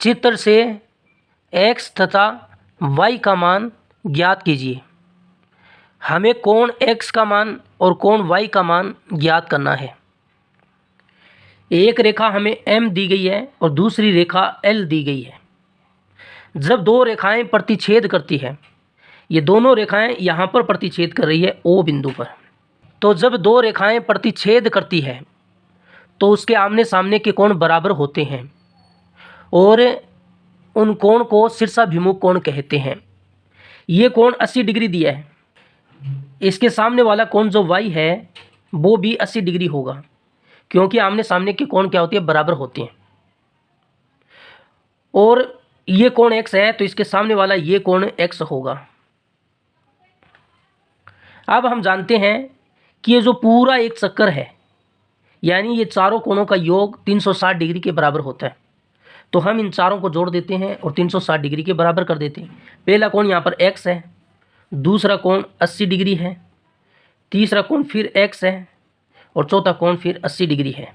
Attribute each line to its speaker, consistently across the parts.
Speaker 1: चित्र से x तथा y का मान ज्ञात कीजिए। हमें कोण x का मान और कोण y का मान ज्ञात करना है। एक रेखा हमें m दी गई है और दूसरी रेखा l दी गई है। जब दो रेखाएं प्रतिच्छेद करती है, ये दोनों रेखाएं यहाँ पर प्रतिच्छेद कर रही है O बिंदु पर। तो जब दो रेखाएं प्रतिच्छेद करती है तो उसके आमने सामने के कोण बराबर होते हैं और उन कोण को शीर्षाभिमुख कोण कहते हैं। ये कोण 80 डिग्री दिया है। इसके सामने वाला कोण जो y है वो भी 80 डिग्री होगा, क्योंकि आमने सामने के कोण क्या होती है, बराबर होते हैं। और ये कोण x है तो इसके सामने वाला ये कोण x होगा। अब हम जानते हैं कि ये जो पूरा एक चक्कर है, यानी ये चारों कोणों का योग 360 डिग्री के बराबर होता है। तो हम इन चारों को जोड़ देते हैं और 360 डिग्री के बराबर कर देते हैं। पहला कोण यहाँ पर x है, दूसरा कोण 80 डिग्री है, तीसरा कोण फिर x है और चौथा कोण फिर 80 डिग्री है।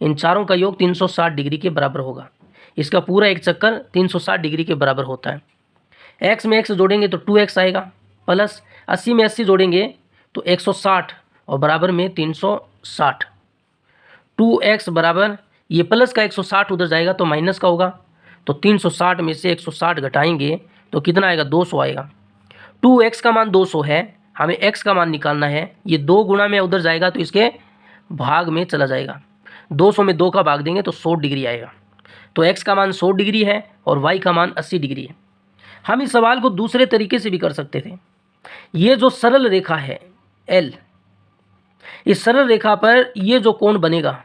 Speaker 1: इन चारों का योग 360 डिग्री के बराबर होगा। इसका पूरा एक चक्कर 360 डिग्री के बराबर होता है। x में x जोड़ेंगे तो 2x आएगा, प्लस 80 में 80 जोड़ेंगे तो 160 और बराबर में 360। 2x बराबर ये प्लस का 160 उधर जाएगा तो माइनस का होगा, तो 360 में से 160 घटाएंगे तो कितना आएगा, 200 आएगा। 2x का मान 200 है, हमें x का मान निकालना है। ये 2 गुणा में उधर जाएगा तो इसके भाग में चला जाएगा। 200 में 2 का भाग देंगे तो 100 डिग्री आएगा। तो x का मान 100 डिग्री है और y का मान 80 डिग्री है। हम इस सवाल को दूसरे तरीके से भी कर सकते थे। ये जो सरल रेखा है L, इस सरल रेखा पर ये जो कोण बनेगा,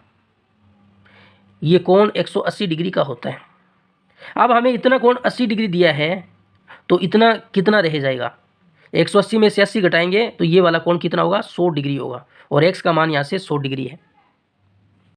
Speaker 1: ये कोण 180 डिग्री का होता है। अब हमें इतना कोण 80 डिग्री दिया है तो इतना कितना रह जाएगा, 180 में से 80 घटाएंगे तो ये वाला कोण कितना होगा, 100 डिग्री होगा और x का मान यहाँ से 100 डिग्री है।